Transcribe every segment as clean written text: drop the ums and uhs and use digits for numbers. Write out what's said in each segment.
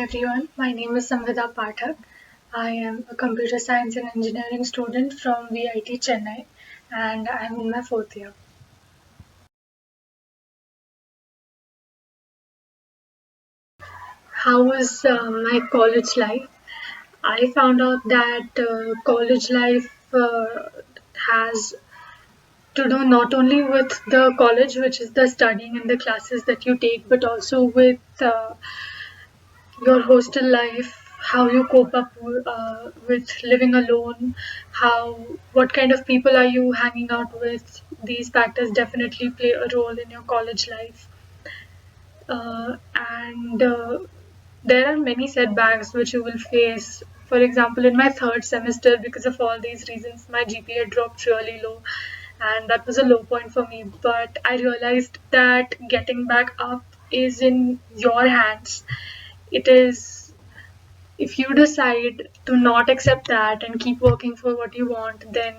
everyone. My name is Samvida Pathak. I am a computer science and engineering student from VIT Chennai, and I'm in my fourth year. How was my college life? I found out that college life has to do not only with the college, which is the studying and the classes that you take, but also with your hostel life, how you cope up with living alone, how what kind of people are you hanging out with. These factors definitely play a role in your college life, and there are many setbacks which you will face. For example, in my third semester, because of all these reasons, my GPA dropped really low, and that was a low point for me. But I realized that getting back up is in your hands. It is, if you decide to not accept that and keep working for what you want, then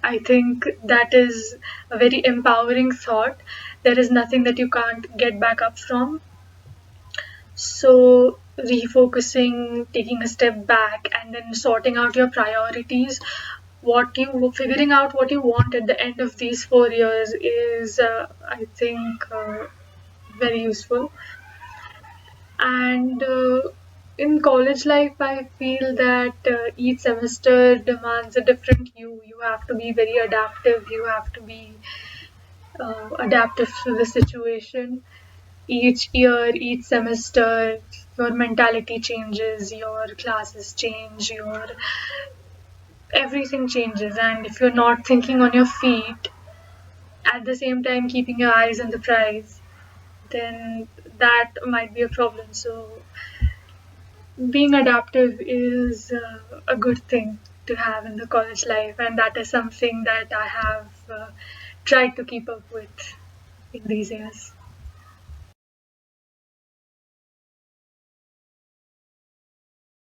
I think that is a very empowering thought. There is nothing that you can't get back up from. So, refocusing, taking a step back, and then sorting out your priorities, figuring out what you want at the end of these 4 years is, I think, very useful. And in college life, I feel that each semester demands a different you. You have to be very adaptive. You have to be adaptive to the situation. Each year, each semester, your mentality changes, your classes change, your everything changes. And if you're not thinking on your feet, at the same time keeping your eyes on the prize, then that might be a problem. So being adaptive is a good thing to have in the college life, and that is something that I have tried to keep up with in these years.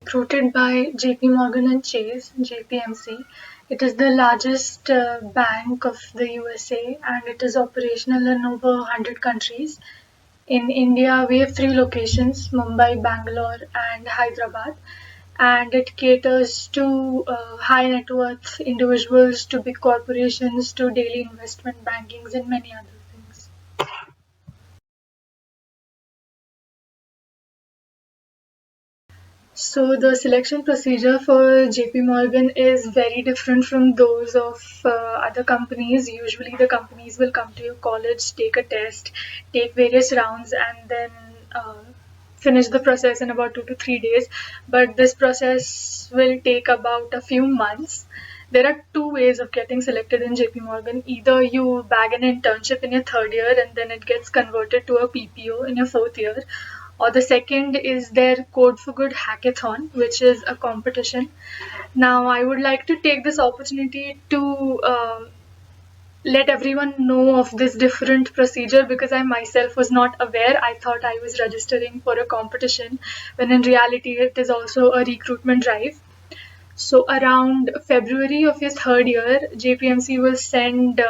Recruited by JP Morgan and Chase, JPMC. It is the largest bank of the USA, and it is operational in over 100 countries. In India, we have three locations: Mumbai, Bangalore, and Hyderabad. And it caters to high net worth individuals, to big corporations, to daily investment bankings, and many other things. So the selection procedure for JP Morgan is very different from those of other companies. Usually, the companies will come to your college, take a test, take various rounds, and then finish the process in about 2 to 3 days. But this process will take about a few months. There are two ways of getting selected in JP Morgan. Either you bag an internship in your third year and then it gets converted to a PPO in your fourth year, or the second is their Code for Good hackathon, which is a competition. Now, I would like to take this opportunity to let everyone know of this different procedure because I myself was not aware. I thought I was registering for a competition when in reality it is also a recruitment drive. So around February of your third year, JPMC will send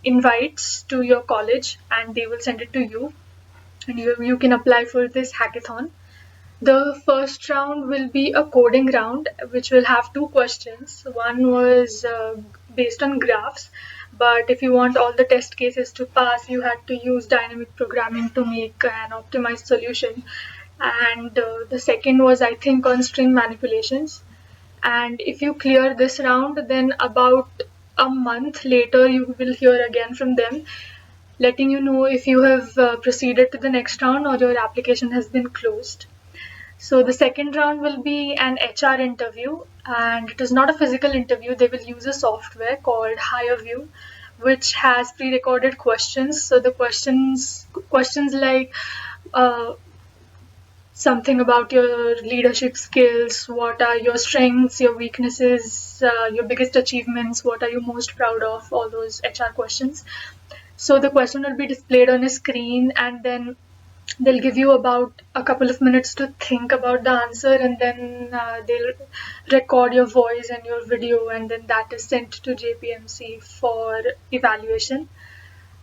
invites to your college and they will send it to you, and you can apply for this hackathon. The first round will be a coding round, which will have two questions. One was based on graphs, but if you want all the test cases to pass, you had to use dynamic programming to make an optimized solution. And the second was, I think, on string manipulations. And if you clear this round, then about a month later, you will hear again from them, letting you know if you have proceeded to the next round or your application has been closed. So the second round will be an HR interview, and it is not a physical interview. They will use a software called HireView, which has pre-recorded questions. So the questions like uh, something about your leadership skills, what are your strengths, your weaknesses, your biggest achievements, what are you most proud of, all those HR questions. So the question will be displayed on a screen, and then they'll give you about a couple of minutes to think about the answer, and then they'll record your voice and your video, and then that is sent to JPMC for evaluation.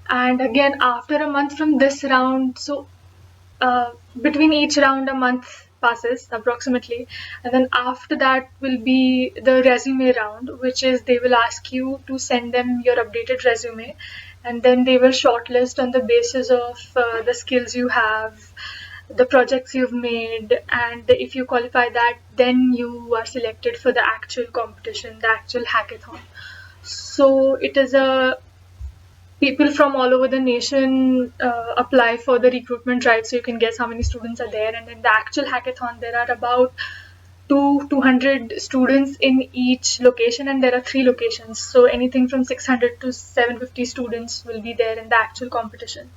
And again, after a month from this round, so between each round, a month passes approximately. And then after that will be the resume round, which is they will ask you to send them your updated resume, and then they will shortlist on the basis of the skills you have, the projects you've made, and if you qualify that, then you are selected for the actual competition, the actual hackathon. So it is a people from all over the nation apply for the recruitment drive, so you can guess how many students are there. And in the actual hackathon there are about 200 students in each location, and there are 3 locations, so anything from 600 to 750 students will be there in the actual competition.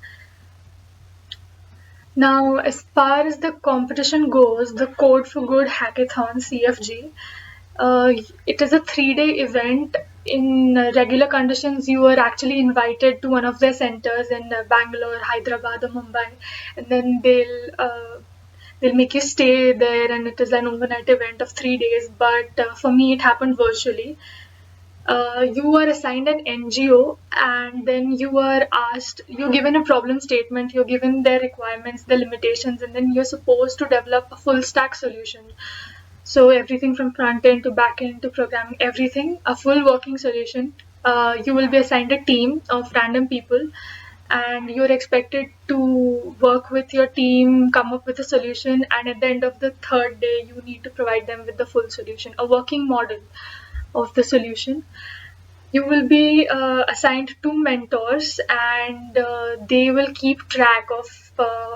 Now, as far as the competition goes, the Code for Good Hackathon CFG, uh, it is a 3-day event. In regular conditions, you are actually invited to one of their centers in Bangalore, Hyderabad, or Mumbai, and then they'll make you stay there, and it is an overnight event of 3 days. But for me, it happened virtually. You are assigned an NGO, and then you are asked, you're given a problem statement, you're given their requirements, the limitations, and then you're supposed to develop a full stack solution. So everything from front end to back end to programming, everything, a full working solution. You will be assigned a team of random people, and you're expected to work with your team, come up with a solution, and at the end of the third day, you need to provide them with the full solution, a working model of the solution. You will be assigned 2 mentors, and they will keep track of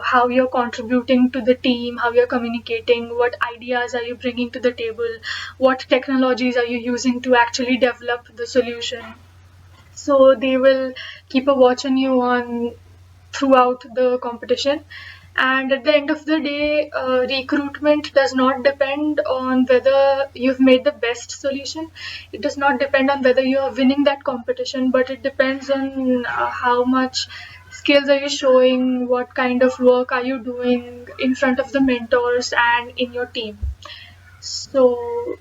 how you're contributing to the team, how you're communicating, what ideas are you bringing to the table, what technologies are you using to actually develop the solution. So they will keep a watch on you on throughout the competition. And at the end of the day, recruitment does not depend on whether you've made the best solution. It does not depend on whether you are winning that competition, but it depends on how much skills are you showing, what kind of work are you doing in front of the mentors and in your team. So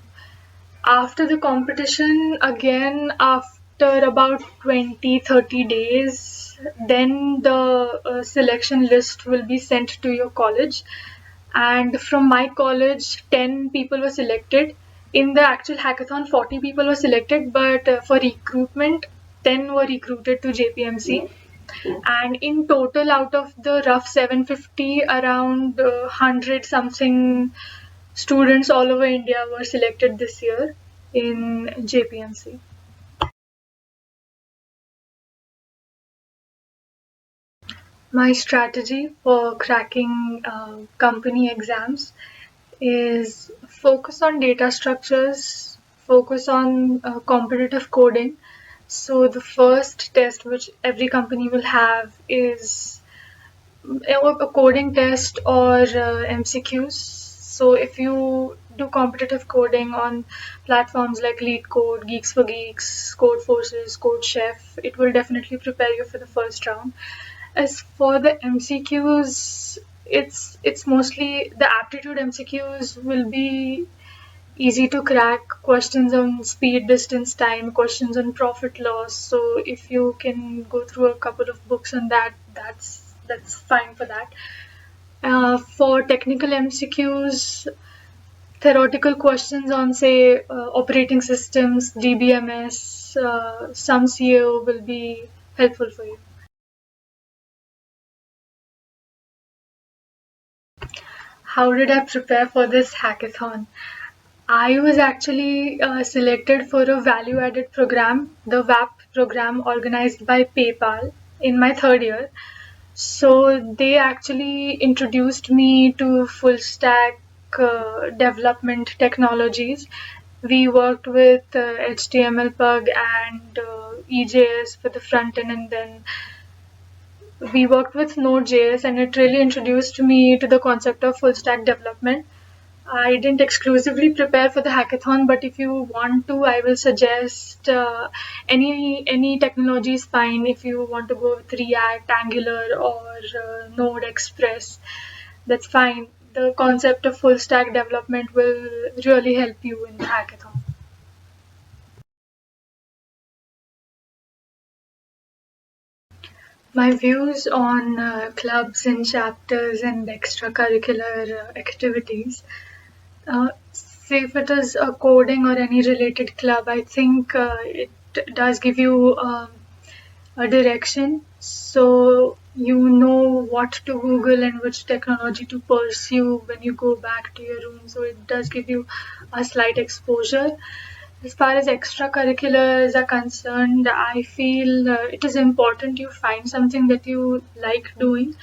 after the competition, again, after about 20-30 days, then the selection list will be sent to your college. And from my college, 10 people were selected. In the actual hackathon, 40 people were selected, but for recruitment, 10 were recruited to JPMC. And in total, out of the rough 750, around 100 something students all over India were selected this year in JPMC. My strategy for cracking company exams is focus on data structures, focus on competitive coding. So the first test which every company will have is a coding test or MCQs. So if you do competitive coding on platforms like LeetCode, Geeks for Geeks, Code Forces, Code Chef, it will definitely prepare you for the first round. As for the MCQs, it's mostly the aptitude MCQs will be easy to crack, questions on speed, distance, time, questions on profit loss. So if you can go through a couple of books on that, that's fine for that. For technical MCQs, theoretical questions on say operating systems, DBMS, some CO will be helpful for you. How did I prepare for this hackathon? I was actually selected for a value added program, the VAP program organized by PayPal in my third year. So they actually introduced me to full stack development technologies. We worked with HTML Pug and EJS for the front end, and then we worked with Node.js, and it really introduced me to the concept of full stack development. I didn't exclusively prepare for the hackathon, but if you want to, I will suggest any technology is fine. If you want to go with React, Angular, or Node Express, that's fine. The concept of full stack development will really help you in the hackathon. My views on clubs and chapters and extracurricular activities. Say if it is a coding or any related club, I think it does give you a direction, so you know what to Google and which technology to pursue when you go back to your room. So it does give you a slight exposure. As far as extracurriculars are concerned, I feel it is important you find something that you like doing,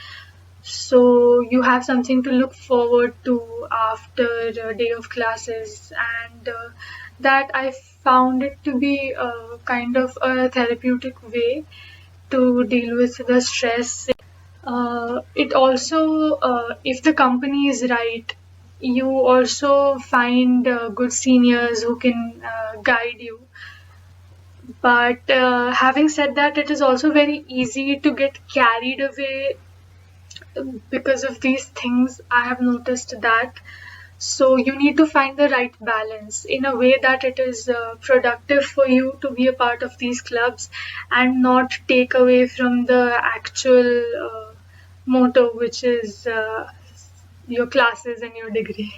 so you have something to look forward to after a day of classes, and that I found it to be a kind of a therapeutic way to deal with the stress. It also, if the company is right, you also find good seniors who can guide you. But having said that, it is also very easy to get carried away because of these things. I have noticed that. So you need to find the right balance in a way that it is productive for you to be a part of these clubs and not take away from the actual motto, which is your classes and your degree.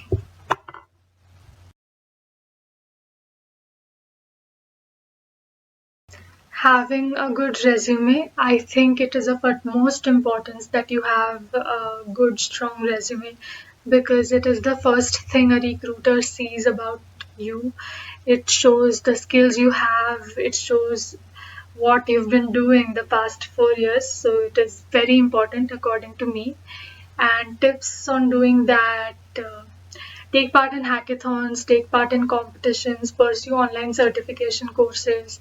Having a good resume, I think it is of utmost importance that you have a good, strong resume because it is the first thing a recruiter sees about you. It shows the skills you have, it shows what you've been doing the past 4 years. So it is very important, according to me. And tips on doing that. Take part in hackathons, take part in competitions, pursue online certification courses,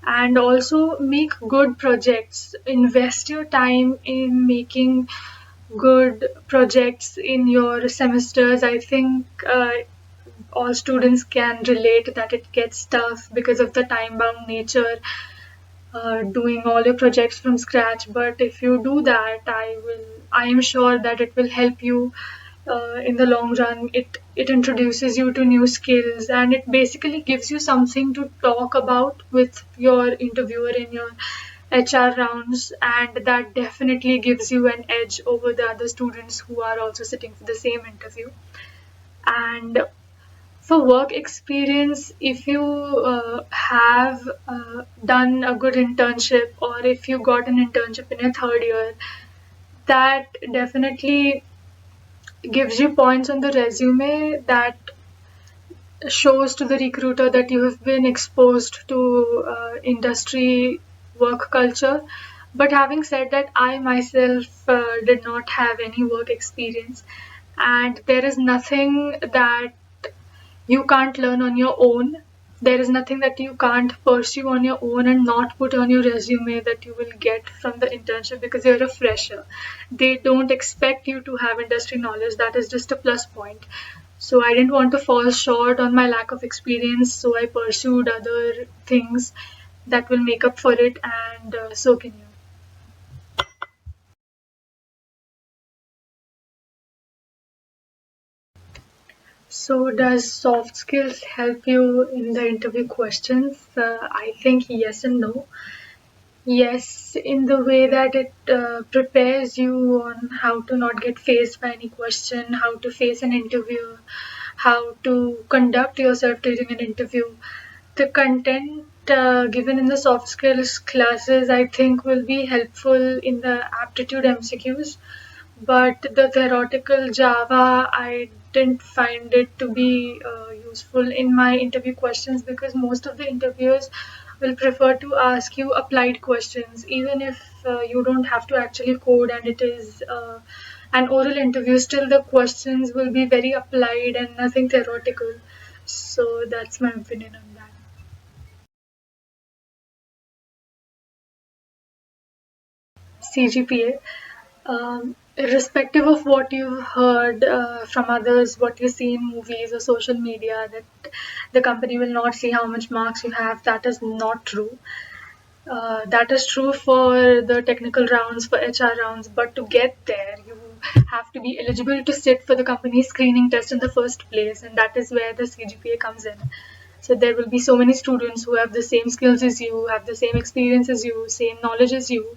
and also make good projects. Invest your time in making good projects in your semesters. I think all students can relate that it gets tough because of the time bound nature, doing all your projects from scratch. But if you do that, I am sure that it will help you in the long run. It introduces you to new skills, and it basically gives you something to talk about with your interviewer in your HR rounds, and that definitely gives you an edge over the other students who are also sitting for the same interview. And for work experience, if you have done a good internship, or if you got an internship in your third year, that definitely gives you points on the resume that shows to the recruiter that you have been exposed to industry work culture. But having said that, I myself did not have any work experience, and there is nothing that you can't learn on your own. There is nothing that you can't pursue on your own and not put on your resume that you will get from the internship because you're a fresher. They don't expect you to have industry knowledge, that is just a plus point. So I didn't want to fall short on my lack of experience, so I pursued other things that will make up for it, and so can you. So, does soft skills help you in the interview questions? I think yes and no. Yes, in the way that it prepares you on how to not get faced by any question, how to face an interview, how to conduct yourself during an interview. The content given in the soft skills classes, I think, will be helpful in the aptitude MCQs, but the theoretical Java, I didn't find it to be useful in my interview questions because most of the interviewers will prefer to ask you applied questions, even if you don't have to actually code and it is an oral interview. Still, the questions will be very applied and nothing theoretical. So that's my opinion on that. CGPA. Irrespective of what you've heard from others, what you see in movies or social media, that the company will not see how much marks you have, that is not true. That is true for the technical rounds, for HR rounds, but to get there, you have to be eligible to sit for the company's screening test in the first place, and that is where the CGPA comes in. So there will be so many students who have the same skills as you, have the same experience as you, same knowledge as you,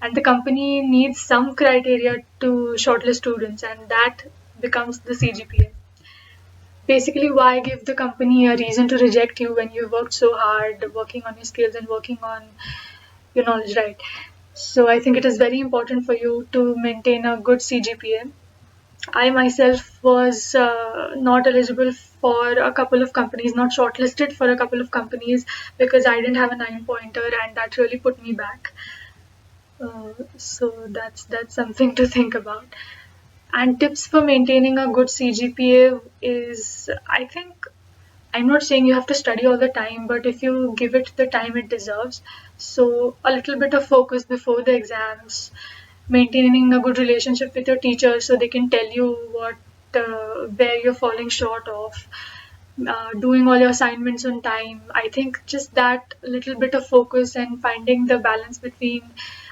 and the company needs some criteria to shortlist students, and that becomes the CGPA. Basically, why give the company a reason to reject you when you worked so hard working on your skills and working on your knowledge, right? So I think it is very important for you to maintain a good CGPA. I myself was not eligible for a couple of companies, not shortlisted for a couple of companies because I didn't have a 9 pointer, and that really put me back. So that's something to think about. And tips for maintaining a good CGPA is, I think, I'm not saying you have to study all the time, but if you give it the time it deserves, so a little bit of focus before the exams, maintaining a good relationship with your teachers so they can tell you where you're falling short of, doing all your assignments on time. I think just that little bit of focus and finding the balance between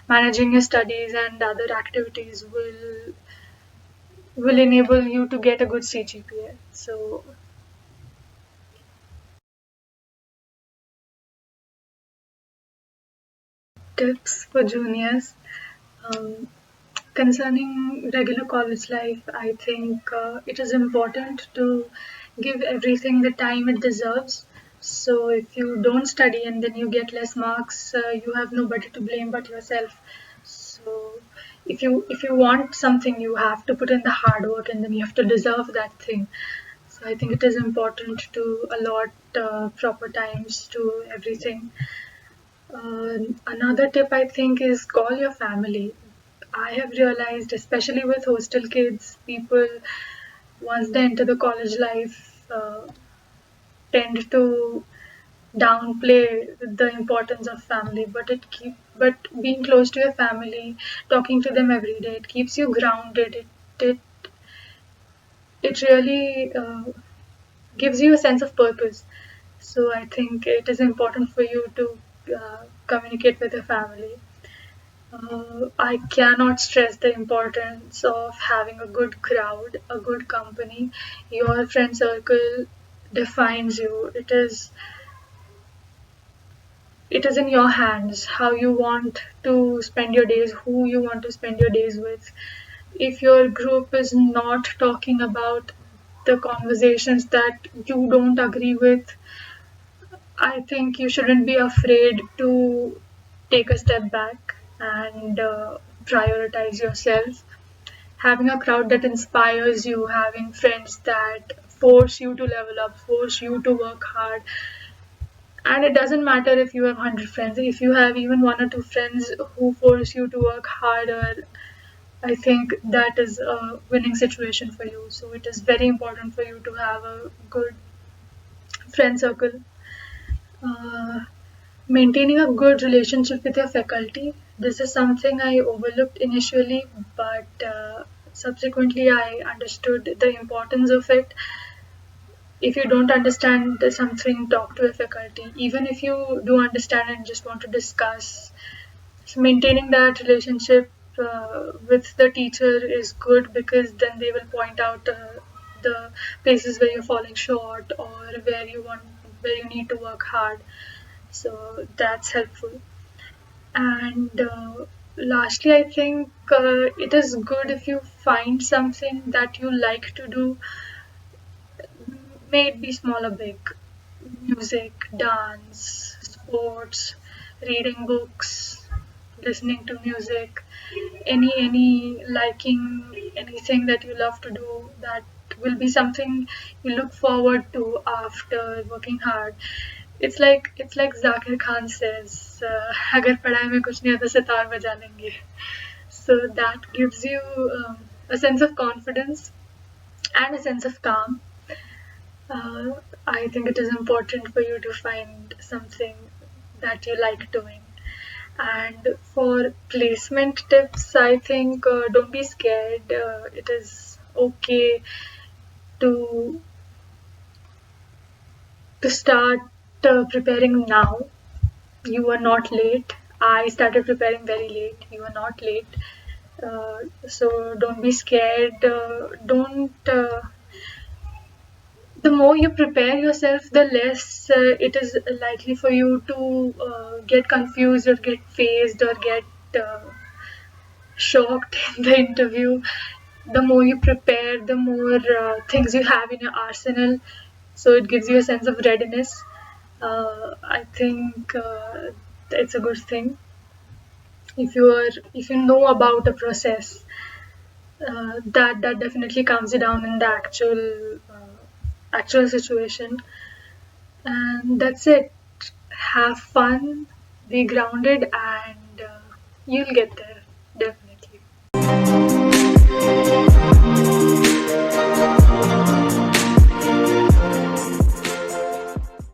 managing your studies and other activities will enable you to get a good CGPA. So tips for juniors. Um, Concerning regular college life, I think it is important to give everything the time it deserves. So if you don't study and then you get less marks, you have nobody to blame but yourself. So if you want something, you have to put in the hard work, and then you have to deserve that thing. So I think it is important to allot proper times to everything. Another tip I think is call your family. I have realized, especially with hostel kids, people once they enter the college life tend to downplay the importance of family. But being close to your family, talking to them every day, it keeps you grounded. It it really gives you a sense of purpose. So I think it is important for you to communicate with your family. I cannot stress the importance of having a good crowd, a good company. Your friend circle defines you. It is in your hands how you want to spend your days, who you want to spend your days with. If your group is not talking about the conversations that you don't agree with, I think you shouldn't be afraid to take a step back and prioritize yourself. Having a crowd that inspires you, having friends that force you to level up, force you to work hard. And it doesn't matter if you have 100 friends, if you have even one or two friends who force you to work harder, I think that is a winning situation for you. So it is very important for you to have a good friend circle. Uh, Maintaining a good relationship with your faculty. This is something I overlooked initially, but subsequently I understood the importance of it. If you don't understand something, talk to a faculty. Even if you do understand and just want to discuss, so maintaining that relationship with the teacher is good because then they will point out the places where you're falling short or where you need to work hard. So that's helpful. And lastly, I think it is good if you find something that you like to do, may it be small or big. Music, dance, sports, reading books, listening to music, any liking anything that you love to do that will be something you look forward to after working hard. It's like Zakir Khan says, अगर पढ़ाई में कुछ नहीं आता सितार बजा लेंगे. So that gives you a sense of confidence and a sense of calm. I think it is important for you to find something that you like doing. And for placement tips, I think don't be scared. It is okay to start preparing now. You are not late. I started preparing very late. You are not late. So don't be scared. Don't The more you prepare yourself, the less it is likely for you to get confused or get phased or get shocked in the interview. The more you prepare, the more things you have in your arsenal. So it gives you a sense of readiness. I think it's a good thing if you know about a process. That definitely calms you down in the actual situation. And that's it. Have fun, be grounded, and you'll get there definitely.